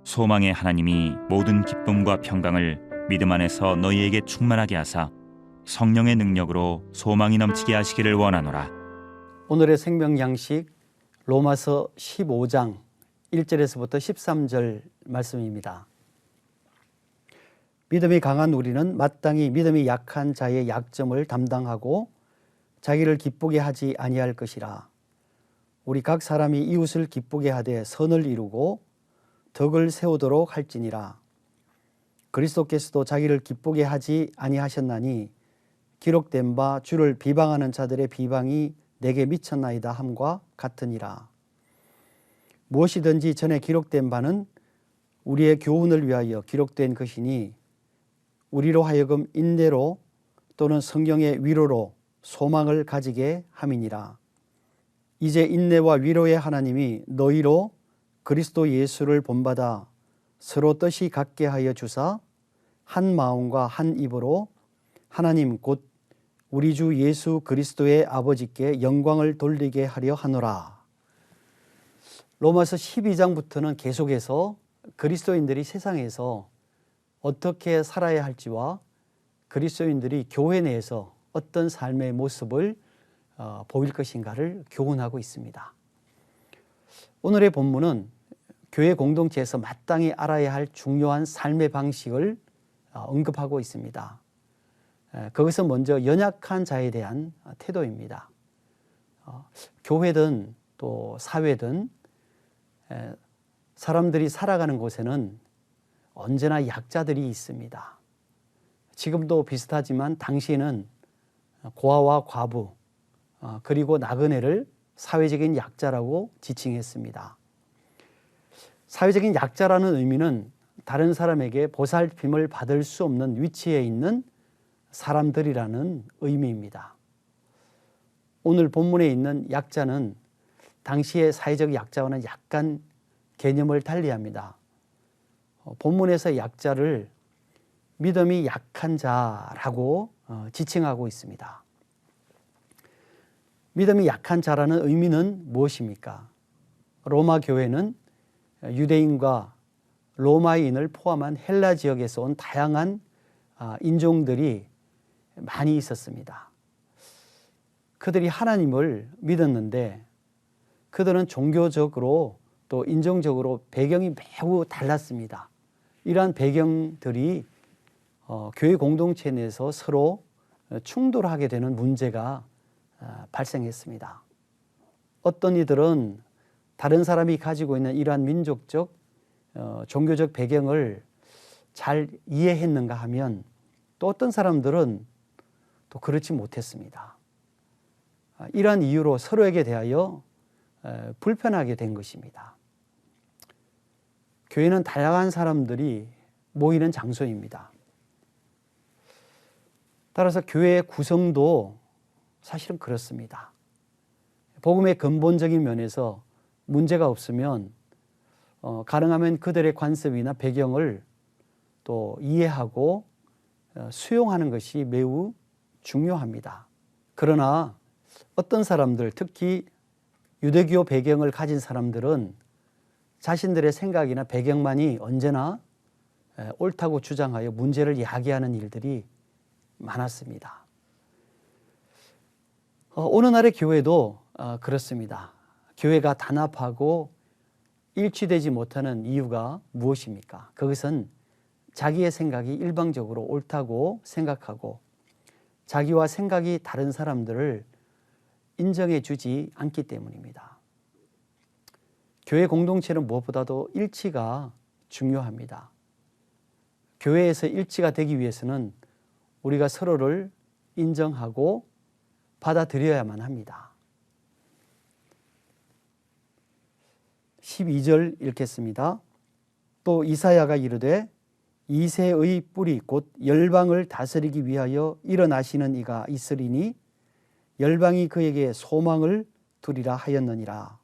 소망의 하나님이 모든 기쁨과 평강을 믿음 안에서 너희에게 충만하게 하사 성령의 능력으로 소망이 넘치게 하시기를 원하노라. 오늘의 생명 양식 로마서 15장 1절에서부터 13절 말씀입니다. 믿음이 강한 우리는 마땅히 믿음이 약한 자의 약점을 담당하고 자기를 기쁘게 하지 아니할 것이라. 우리 각 사람이 이웃을 기쁘게 하되 선을 이루고 덕을 세우도록 할지니라. 그리스도께서도 자기를 기쁘게 하지 아니하셨나니 기록된 바 주를 비방하는 자들의 비방이 내게 미쳤나이다 함과 같으니라. 무엇이든지 전에 기록된 바는 우리의 교훈을 위하여 기록된 것이니 우리로 하여금 인내로 또는 성경의 위로로 소망을 가지게 함이니라. 이제 인내와 위로의 하나님이 너희로 그리스도 예수를 본받아 서로 뜻이 같게 하여 주사 한 마음과 한 입으로 하나님 곧 우리 주 예수 그리스도의 아버지께 영광을 돌리게 하려 하노라. 로마서 12장부터는 계속해서 그리스도인들이 세상에서 어떻게 살아야 할지와 그리스도인들이 교회 내에서 어떤 삶의 모습을 보일 것인가를 교훈하고 있습니다. 오늘의 본문은 교회 공동체에서 마땅히 알아야 할 중요한 삶의 방식을 언급하고 있습니다. 그것은 먼저 연약한 자에 대한 태도입니다. 교회든 또 사회든 사람들이 살아가는 곳에는 언제나 약자들이 있습니다. 지금도 비슷하지만 당시에는 고아와 과부 그리고 나그네를 사회적인 약자라고 지칭했습니다. 사회적인 약자라는 의미는 다른 사람에게 보살핌을 받을 수 없는 위치에 있는 사람들이라는 의미입니다. 오늘 본문에 있는 약자는 당시의 사회적 약자와는 약간 개념을 달리합니다. 본문에서 약자를 믿음이 약한 자라고 지칭하고 있습니다. 믿음이 약한 자라는 의미는 무엇입니까? 로마 교회는 유대인과 로마인을 포함한 헬라 지역에서 온 다양한 인종들이 많이 있었습니다. 그들이 하나님을 믿었는데 그들은 종교적으로 또 인종적으로 배경이 매우 달랐습니다. 이러한 배경들이 교회 공동체 내에서 서로 충돌하게 되는 문제가 발생했습니다. 어떤 이들은 다른 사람이 가지고 있는 이러한 민족적, 종교적 배경을 잘 이해했는가 하면 또 어떤 사람들은 또 그렇지 못했습니다. 이러한 이유로 서로에게 대하여 불편하게 된 것입니다. 교회는 다양한 사람들이 모이는 장소입니다. 따라서 교회의 구성도 사실은 그렇습니다. 복음의 근본적인 면에서 문제가 없으면 가능하면 그들의 관습이나 배경을 또 이해하고 수용하는 것이 매우 중요합니다. 그러나 어떤 사람들, 특히 유대교 배경을 가진 사람들은 자신들의 생각이나 배경만이 언제나 옳다고 주장하여 문제를 야기하는 일들이 많았습니다. 오늘날의 교회도 그렇습니다. 교회가 단합하고 일치되지 못하는 이유가 무엇입니까? 그것은 자기의 생각이 일방적으로 옳다고 생각하고 자기와 생각이 다른 사람들을 인정해 주지 않기 때문입니다. 교회 공동체는 무엇보다도 일치가 중요합니다. 교회에서 일치가 되기 위해서는 우리가 서로를 인정하고 받아들여야만 합니다. 12절 읽겠습니다. 또 이사야가 이르되 이새의 뿌리 곧 열방을 다스리기 위하여 일어나시는 이가 있으리니 열방이 그에게 소망을 두리라 하였느니라.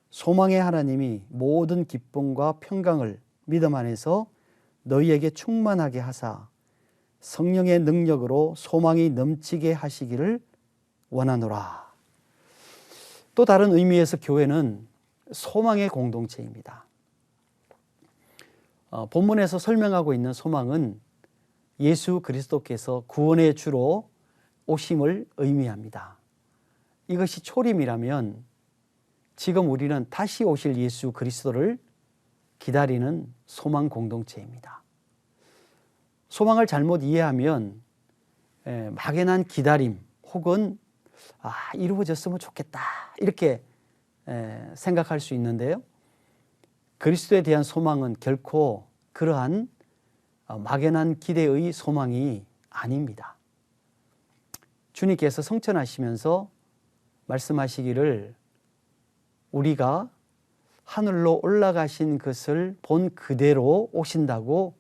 소망의 하나님이 모든 기쁨과 평강을 믿음 안에서 너희에게 충만하게 하사 성령의 능력으로 소망이 넘치게 하시기를 원하노라. 또 다른 의미에서 교회는 소망의 공동체입니다. 본문에서 설명하고 있는 소망은 예수 그리스도께서 구원의 주로 오심을 의미합니다. 이것이 초림이라면 지금 우리는 다시 오실 예수 그리스도를 기다리는 소망 공동체입니다. 소망을 잘못 이해하면 막연한 기다림 혹은 이루어졌으면 좋겠다 이렇게 생각할 수 있는데요. 그리스도에 대한 소망은 결코 그러한 막연한 기대의 소망이 아닙니다. 주님께서 성천하시면서 말씀하시기를 우리가 하늘로 올라가신 것을 본 그대로 오신다고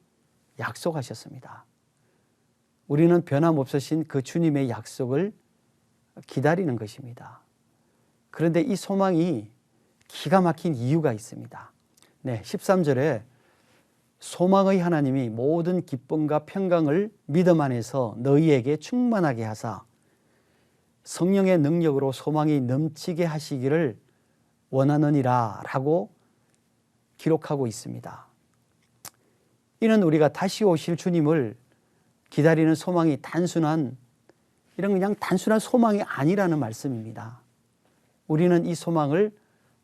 약속하셨습니다. 우리는 변함없으신 그 주님의 약속을 기다리는 것입니다. 그런데 이 소망이 기가 막힌 이유가 있습니다. 13절에 소망의 하나님이 모든 기쁨과 평강을 믿음 안에서 너희에게 충만하게 하사 성령의 능력으로 소망이 넘치게 하시기를 원하느니라 라고 기록하고 있습니다. 이는 우리가 다시 오실 주님을 기다리는 소망이 그냥 단순한 소망이 아니라는 말씀입니다. 우리는 이 소망을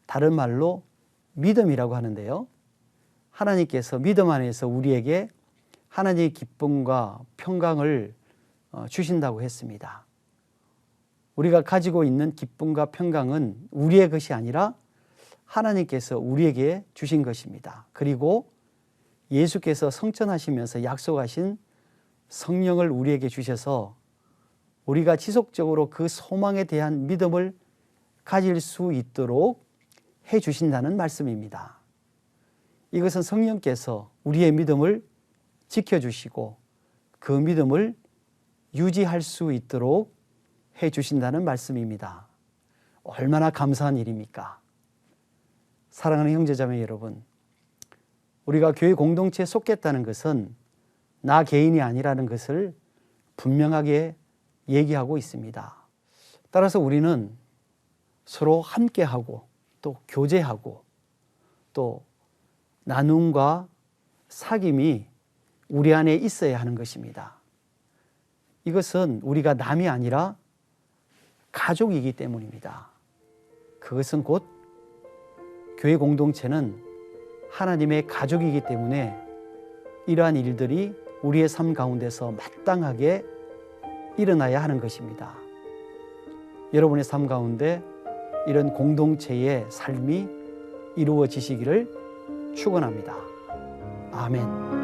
다른 말로 믿음이라고 하는데요. 하나님께서 믿음 안에서 우리에게 하나님의 기쁨과 평강을 주신다고 했습니다. 우리가 가지고 있는 기쁨과 평강은 우리의 것이 아니라 하나님께서 우리에게 주신 것입니다. 그리고 예수께서 성천하시면서 약속하신 성령을 우리에게 주셔서 우리가 지속적으로 그 소망에 대한 믿음을 가질 수 있도록 해 주신다는 말씀입니다. 이것은 성령께서 우리의 믿음을 지켜주시고 그 믿음을 유지할 수 있도록 해 주신다는 말씀입니다. 얼마나 감사한 일입니까? 사랑하는 형제자매 여러분, 우리가 교회 공동체에 속했다는 것은 나 개인이 아니라는 것을 분명하게 얘기하고 있습니다. 따라서 우리는 서로 함께하고 또 교제하고 또 나눔과 사귐이 우리 안에 있어야 하는 것입니다. 이것은 우리가 남이 아니라 가족이기 때문입니다. 그것은 곧 교회 공동체는 하나님의 가족이기 때문에 이러한 일들이 우리의 삶 가운데서 마땅하게 일어나야 하는 것입니다. 여러분의 삶 가운데 이런 공동체의 삶이 이루어지시기를 축원합니다. 아멘.